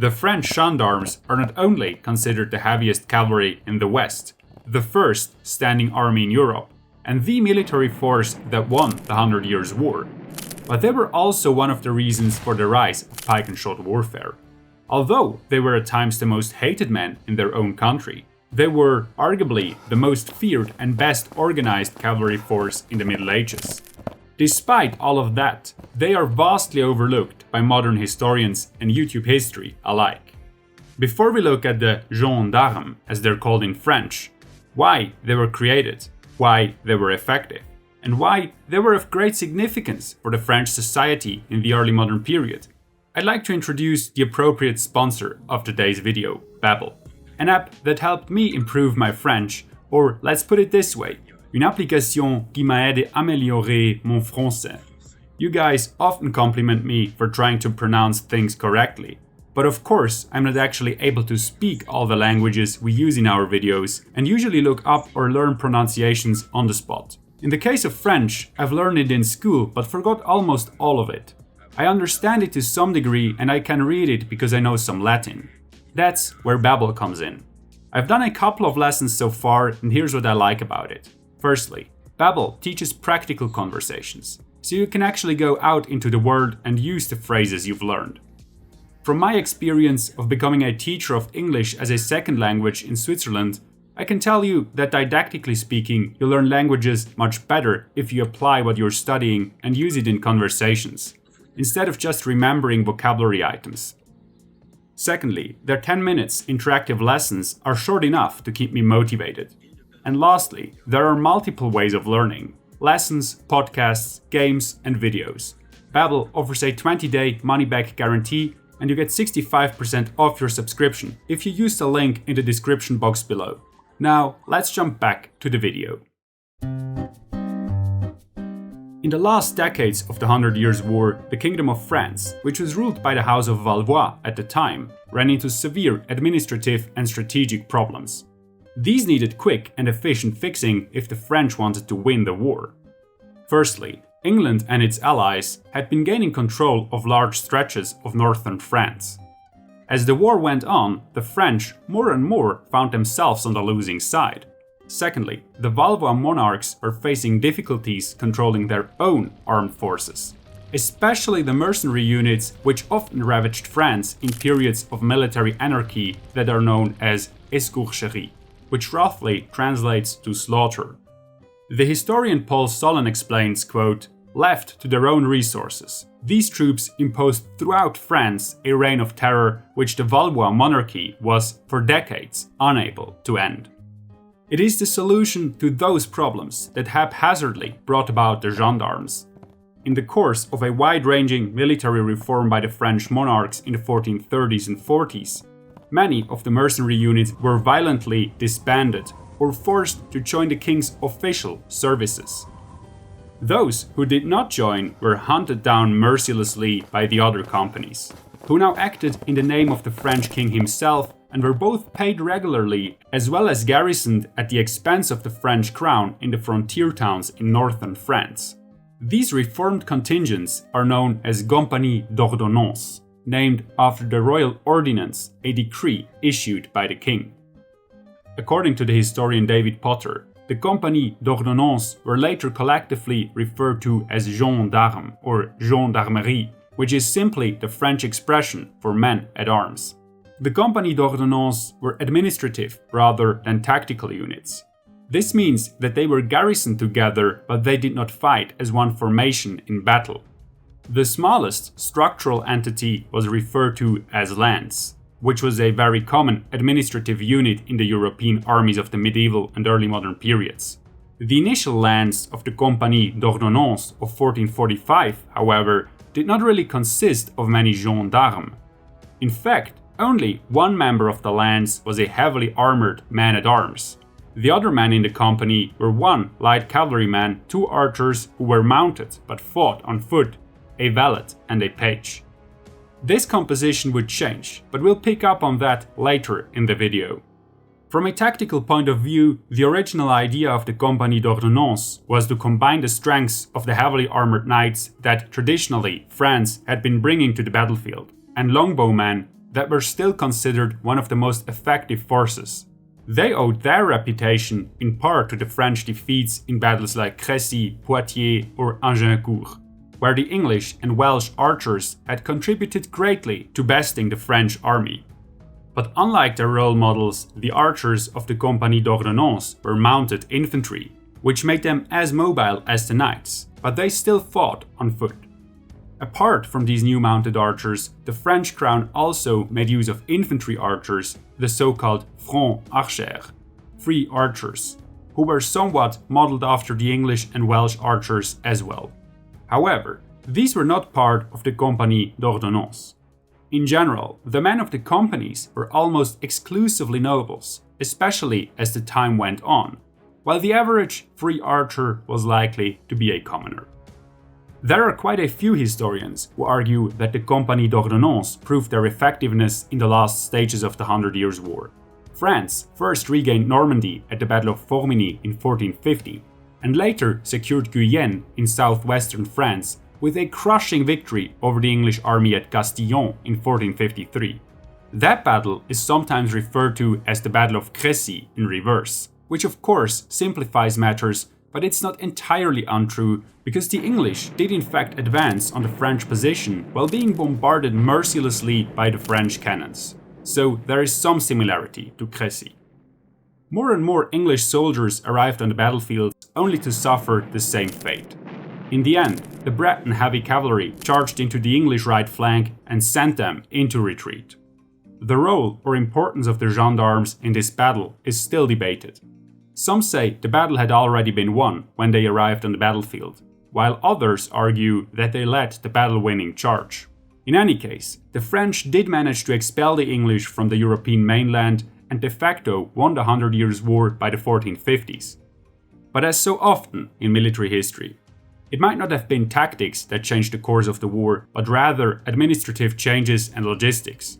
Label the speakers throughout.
Speaker 1: The French Gendarmes are not only considered the heaviest cavalry in the West, the first standing army in Europe, and the military force that won the 100 Years' War, but they were also one of the reasons for the rise of Pike and Shot Warfare. Although they were at times the most hated men in their own country, they were arguably the most feared and best organized cavalry force in the Middle Ages. Despite all of that, they are vastly overlooked by modern historians and YouTube history alike. Before we look at the gendarmes, as they're called in French, why they were created, why they were effective, and why they were of great significance for the French society in the early modern period, I'd like to introduce the appropriate sponsor of today's video, Babbel, an app that helped me improve my French, or let's put it this way, une application qui m'a aidé à améliorer mon français. You guys often compliment me for trying to pronounce things correctly, but of course I'm not actually able to speak all the languages we use in our videos and usually look up or learn pronunciations on the spot. In the case of French, I've learned it in school but forgot almost all of it. I understand it to some degree and I can read it because I know some Latin. That's where Babbel comes in. I've done a couple of lessons so far and here's what I like about it. Firstly, Babbel teaches practical conversations, so you can actually go out into the world and use the phrases you've learned. From my experience of becoming a teacher of English as a second language in Switzerland, I can tell you that didactically speaking, you learn languages much better if you apply what you're studying and use it in conversations, instead of just remembering vocabulary items. Secondly, their 10 minutes interactive lessons are short enough to keep me motivated. And lastly, there are multiple ways of learning: lessons, podcasts, games, and videos. Babbel offers a 20-day money-back guarantee, and you get 65% off your subscription if you use the link in the description box below. Now, let's jump back to the video. In the last decades of the 100 Years' War, the Kingdom of France, which was ruled by the House of Valois at the time, ran into severe administrative and strategic problems. These needed quick and efficient fixing if the French wanted to win the war. Firstly, England and its allies had been gaining control of large stretches of northern France. As the war went on, the French more and more found themselves on the losing side. Secondly, the Valois monarchs were facing difficulties controlling their own armed forces, especially the mercenary units which often ravaged France in periods of military anarchy that are known as escourgerie, which roughly translates to slaughter. The historian Paul Solon explains, quote, "Left to their own resources, these troops imposed throughout France a reign of terror which the Valois monarchy was, for decades, unable to end." It is the solution to those problems that haphazardly brought about the gendarmes. In the course of a wide-ranging military reform by the French monarchs in the 1430s and 40s, many of the mercenary units were violently disbanded or forced to join the king's official services. Those who did not join were hunted down mercilessly by the other companies, who now acted in the name of the French king himself and were both paid regularly as well as garrisoned at the expense of the French crown in the frontier towns in northern France. These reformed contingents are known as compagnies d'ordonnance, named after the royal ordinance, a decree issued by the king. According to the historian David Potter, the compagnies d'ordonnance were later collectively referred to as gendarmes or gendarmerie, which is simply the French expression for men at arms. The compagnies d'ordonnance were administrative rather than tactical units. This means that they were garrisoned together, but they did not fight as one formation in battle. The smallest structural entity was referred to as lance, which was a very common administrative unit in the European armies of the medieval and early modern periods. The initial lance of the Compagnie d'Ordonnance of 1445, however, did not really consist of many gendarmes. In fact, only one member of the lance was a heavily armored man-at-arms. The other men in the company were one light cavalryman, two archers who were mounted but fought on foot, a valet, and a page. This composition would change, but we'll pick up on that later in the video. From a tactical point of view, the original idea of the Compagnie d'Ordonnance was to combine the strengths of the heavily armored knights that traditionally France had been bringing to the battlefield, and longbowmen that were still considered one of the most effective forces. They owed their reputation in part to the French defeats in battles like Crécy, Poitiers, or Agincourt, where the English and Welsh archers had contributed greatly to besting the French army. But unlike their role models, the archers of the Compagnie d'Ordonnance were mounted infantry, which made them as mobile as the knights, but they still fought on foot. Apart from these new mounted archers, the French crown also made use of infantry archers, the so-called francs archers, free archers, who were somewhat modeled after the English and Welsh archers as well. However, these were not part of the Compagnie d'Ordonnance. In general, the men of the companies were almost exclusively nobles, especially as the time went on, while the average free archer was likely to be a commoner. There are quite a few historians who argue that the Compagnie d'Ordonnance proved their effectiveness in the last stages of the 100 Years' War. France first regained Normandy at the Battle of Formigny in 1450, and later secured Guyenne in southwestern France with a crushing victory over the English army at Castillon in 1453. That battle is sometimes referred to as the Battle of Crécy in reverse, which of course simplifies matters, but it's not entirely untrue because the English did in fact advance on the French position while being bombarded mercilessly by the French cannons. So there is some similarity to Crécy. More and more English soldiers arrived on the battlefield only to suffer the same fate. In the end, the Breton heavy cavalry charged into the English right flank and sent them into retreat. The role or importance of the gendarmes in this battle is still debated. Some say the battle had already been won when they arrived on the battlefield, while others argue that they led the battle-winning charge. In any case, the French did manage to expel the English from the European mainland and de facto won the 100 Years' War by the 1450s. But as so often in military history, it might not have been tactics that changed the course of the war, but rather administrative changes and logistics.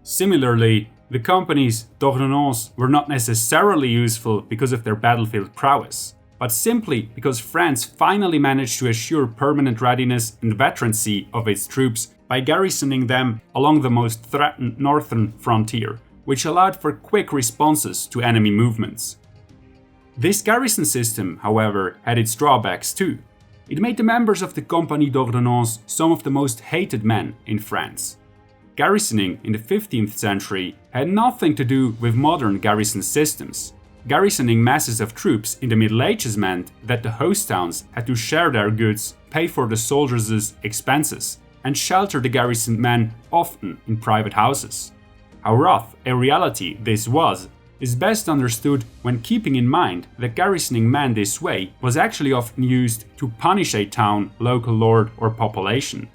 Speaker 1: Similarly, the companies d'Ordonnance were not necessarily useful because of their battlefield prowess, but simply because France finally managed to assure permanent readiness and veterancy of its troops by garrisoning them along the most threatened northern frontier, which allowed for quick responses to enemy movements. This garrison system, however, had its drawbacks too. It made the members of the Compagnie d'Ordonnance some of the most hated men in France. Garrisoning in the 15th century had nothing to do with modern garrison systems. Garrisoning masses of troops in the Middle Ages meant that the host towns had to share their goods, pay for the soldiers' expenses, and shelter the garrisoned men, often in private houses. How rough a reality this was is best understood when keeping in mind that garrisoning men this way was actually often used to punish a town, local lord, or population.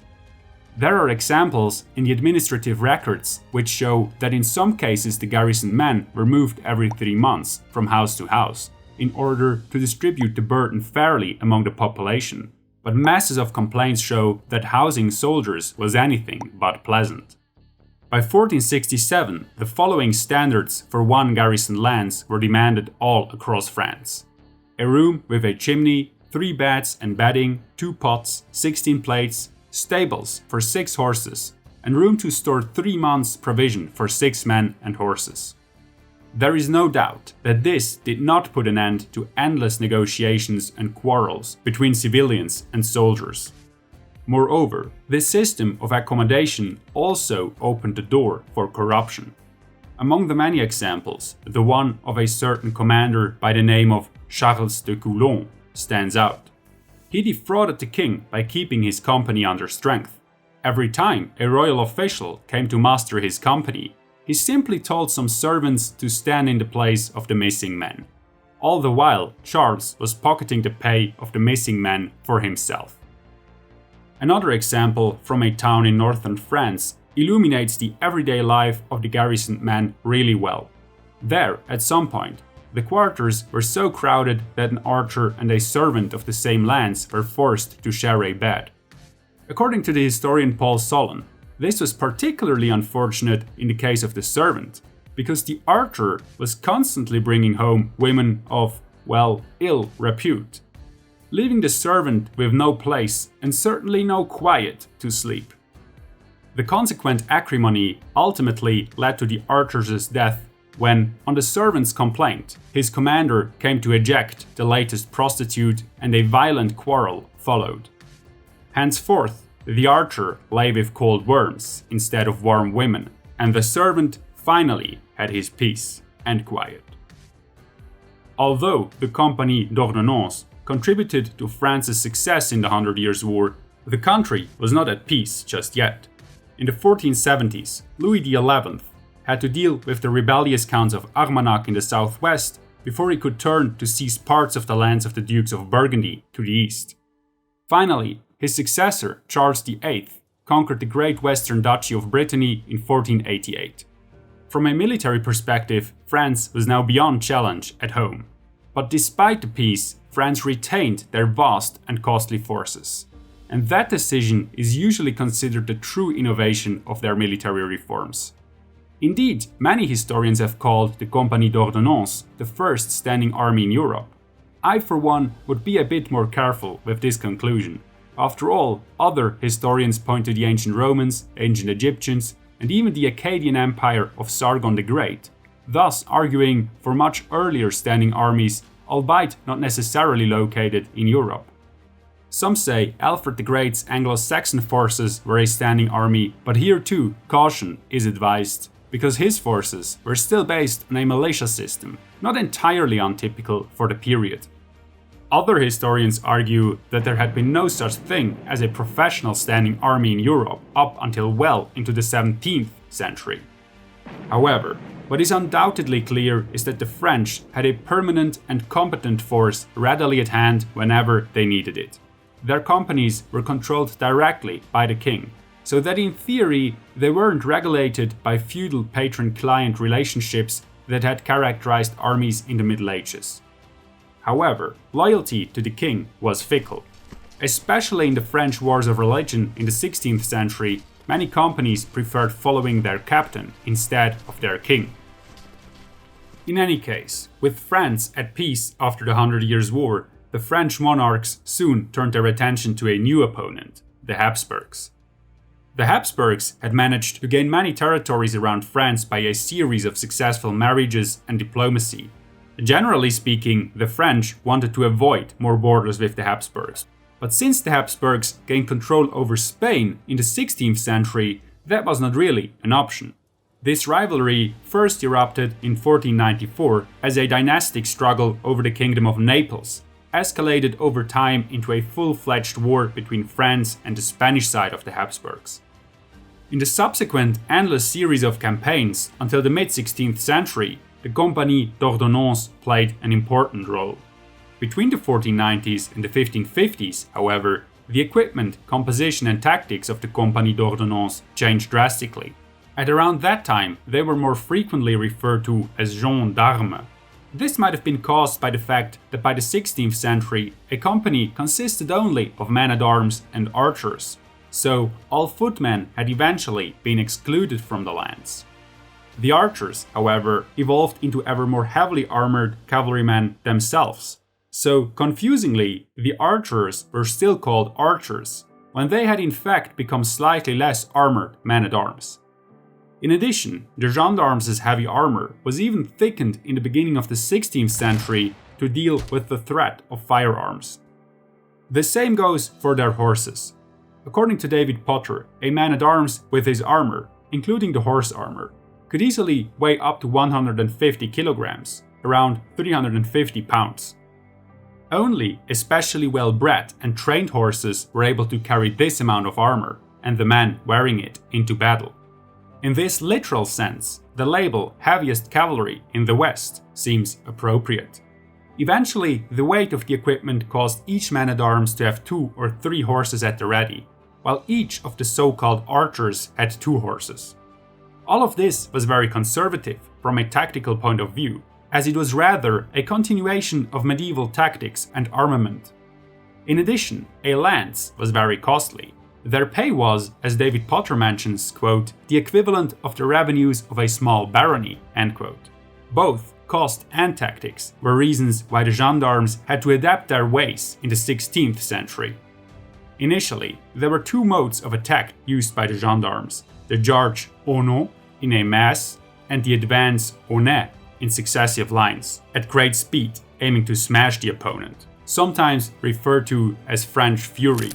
Speaker 1: There are examples in the administrative records which show that in some cases the garrisoned men were moved every 3 months from house to house in order to distribute the burden fairly among the population, but masses of complaints show that housing soldiers was anything but pleasant. By 1467, the following standards for one garrison lance were demanded all across France: a room with a chimney, 3 beds and bedding, 2 pots, 16 plates, stables for 6 horses, and room to store 3 months' provision for 6 men and horses. There is no doubt that this did not put an end to endless negotiations and quarrels between civilians and soldiers. Moreover, this system of accommodation also opened the door for corruption. Among the many examples, the one of a certain commander by the name of Charles de Coulon stands out. He defrauded the king by keeping his company under strength. Every time a royal official came to muster his company, he simply told some servants to stand in the place of the missing men. All the while, Charles was pocketing the pay of the missing men for himself. Another example from a town in northern France illuminates the everyday life of the garrisoned men really well. There, at some point, the quarters were so crowded that an archer and a servant of the same lance were forced to share a bed. According to the historian Paul Solon, this was particularly unfortunate in the case of the servant, because the archer was constantly bringing home women of, well, ill repute, leaving the servant with no place and certainly no quiet to sleep. The consequent acrimony ultimately led to the archer's death when, on the servant's complaint, his commander came to eject the latest prostitute and a violent quarrel followed. Henceforth, the archer lay with cold worms instead of warm women, and the servant finally had his peace and quiet. Although the Compagnie d'Ordonnance contributed to France's success in the 100 Years' War, the country was not at peace just yet. In the 1470s, Louis XI had to deal with the rebellious counts of Armagnac in the southwest before he could turn to seize parts of the lands of the Dukes of Burgundy to the east. Finally, his successor, Charles VIII, conquered the Great Western Duchy of Brittany in 1488. From a military perspective, France was now beyond challenge at home. But despite the peace, France retained their vast and costly forces. And that decision is usually considered the true innovation of their military reforms. Indeed, many historians have called the Compagnie d'Ordonnance the first standing army in Europe. I, for one, would be a bit more careful with this conclusion. After all, other historians point to the ancient Romans, ancient Egyptians, and even the Akkadian Empire of Sargon the Great, thus arguing for much earlier standing armies, albeit not necessarily located in Europe. Some say Alfred the Great's Anglo-Saxon forces were a standing army, but here too caution is advised, because his forces were still based on a militia system, not entirely untypical for the period. Other historians argue that there had been no such thing as a professional standing army in Europe up until well into the 17th century. However, what is undoubtedly clear is that the French had a permanent and competent force readily at hand whenever they needed it. Their companies were controlled directly by the king, so that in theory they weren't regulated by feudal patron-client relationships that had characterized armies in the Middle Ages. However, loyalty to the king was fickle. Especially in the French Wars of Religion in the 16th century, many companies preferred following their captain instead of their king. In any case, with France at peace after the 100 Years' War, the French monarchs soon turned their attention to a new opponent, the Habsburgs. The Habsburgs had managed to gain many territories around France by a series of successful marriages and diplomacy. Generally speaking, the French wanted to avoid more borders with the Habsburgs. But since the Habsburgs gained control over Spain in the 16th century, that was not really an option. This rivalry first erupted in 1494 as a dynastic struggle over the Kingdom of Naples, escalated over time into a full-fledged war between France and the Spanish side of the Habsburgs. In the subsequent endless series of campaigns until the mid-16th century, the Compagnie d'Ordonnance played an important role. Between the 1490s and the 1550s, however, the equipment, composition and tactics of the Compagnie d'Ordonnance changed drastically. At around that time, they were more frequently referred to as gendarmes. This might have been caused by the fact that by the 16th century, a company consisted only of men-at-arms and archers, so all footmen had eventually been excluded from the lands. The archers, however, evolved into ever more heavily armored cavalrymen themselves. So, confusingly, the archers were still called archers, when they had in fact become slightly less armored men-at-arms. In addition, the gendarmes' heavy armor was even thickened in the beginning of the 16th century to deal with the threat of firearms. The same goes for their horses. According to David Potter, a man-at-arms with his armor, including the horse armor, could easily weigh up to 150 kilograms, around 350 pounds. Only especially well-bred and trained horses were able to carry this amount of armor, and the men wearing it into battle. In this literal sense, the label heaviest cavalry in the West seems appropriate. Eventually, the weight of the equipment caused each man-at-arms to have 2 or 3 horses at the ready, while each of the so-called archers had 2 horses. All of this was very conservative from a tactical point of view, as it was rather a continuation of medieval tactics and armament. In addition, a lance was very costly. Their pay was, as David Potter mentions, quote, the equivalent of the revenues of a small barony, end quote. Both cost and tactics were reasons why the gendarmes had to adapt their ways in the 16th century. Initially, there were two modes of attack used by the gendarmes: the charge au nom in a mass and the advance au nez in successive lines, at great speed, aiming to smash the opponent, sometimes referred to as French fury.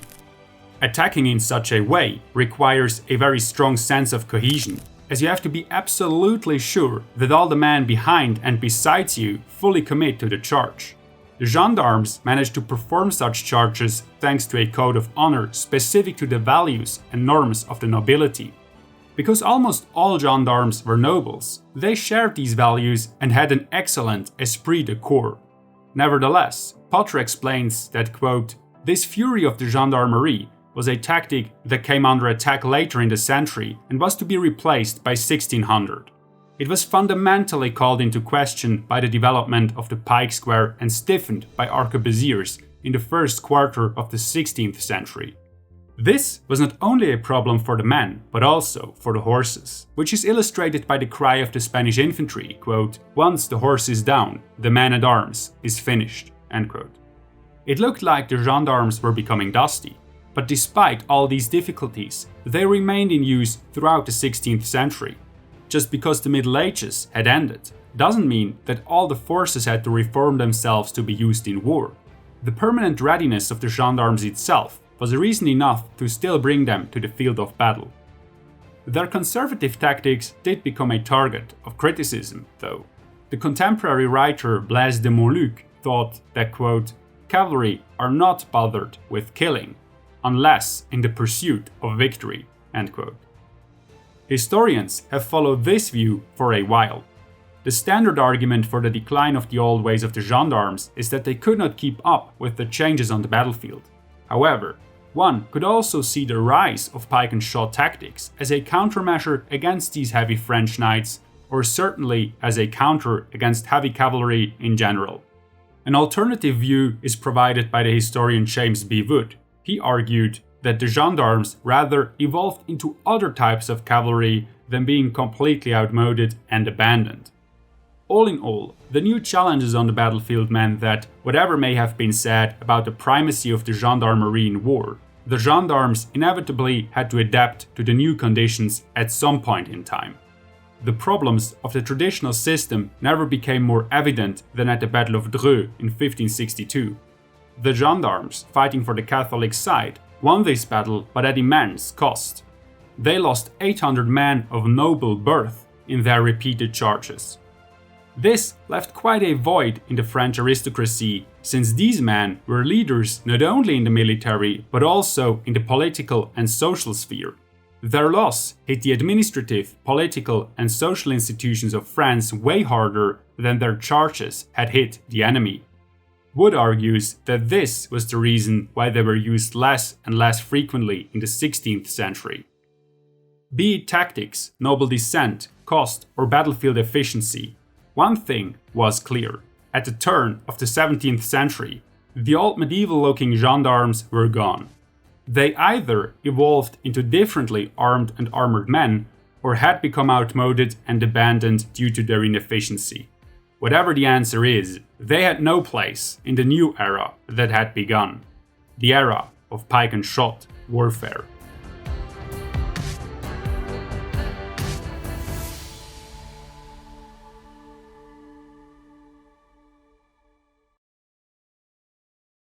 Speaker 1: Attacking in such a way requires a very strong sense of cohesion, as you have to be absolutely sure that all the men behind and besides you fully commit to the charge. The gendarmes managed to perform such charges thanks to a code of honor specific to the values and norms of the nobility. Because almost all gendarmes were nobles, they shared these values and had an excellent esprit de corps. Nevertheless, Potter explains that, quote, "This fury of the gendarmerie was a tactic that came under attack later in the century and was to be replaced by 1600. It was fundamentally called into question by the development of the pike square and stiffened by arquebusiers in the first quarter of the 16th century. This was not only a problem for the men, but also for the horses, which is illustrated by the cry of the Spanish infantry, quote, "Once the horse is down, the man-at-arms is finished," end quote. It looked like the gendarmes were becoming dusty, but despite all these difficulties, they remained in use throughout the 16th century. Just because the Middle Ages had ended doesn't mean that all the forces had to reform themselves to be used in war. The permanent readiness of the gendarmes itself was reason enough to still bring them to the field of battle. Their conservative tactics did become a target of criticism, though. The contemporary writer Blaise de Montluc thought that, quote, "Cavalry are not bothered with killing, unless in the pursuit of victory," end quote. Historians have followed this view for a while. The standard argument for the decline of the old ways of the gendarmes is that they could not keep up with the changes on the battlefield. However, one could also see the rise of pike and shot tactics as a countermeasure against these heavy French knights, or certainly as a counter against heavy cavalry in general. An alternative view is provided by the historian James B. Wood. He argued that the gendarmes rather evolved into other types of cavalry than being completely outmoded and abandoned. All in all, the new challenges on the battlefield meant that, whatever may have been said about the primacy of the gendarmerie in war, the gendarmes inevitably had to adapt to the new conditions at some point in time. The problems of the traditional system never became more evident than at the Battle of Dreux in 1562. The gendarmes, fighting for the Catholic side, won this battle but at immense cost. They lost 800 men of noble birth in their repeated charges. This left quite a void in the French aristocracy, since these men were leaders not only in the military but also in the political and social sphere. Their loss hit the administrative, political, and social institutions of France way harder than their charges had hit the enemy. Wood argues that this was the reason why they were used less and less frequently in the 16th century. Be it tactics, noble descent, cost, or battlefield efficiency, one thing was clear. At the turn of the 17th century, the old medieval-looking gendarmes were gone. They either evolved into differently armed and armored men, or had become outmoded and abandoned due to their inefficiency. Whatever the answer is, they had no place in the new era that had begun, the era of pike and shot warfare.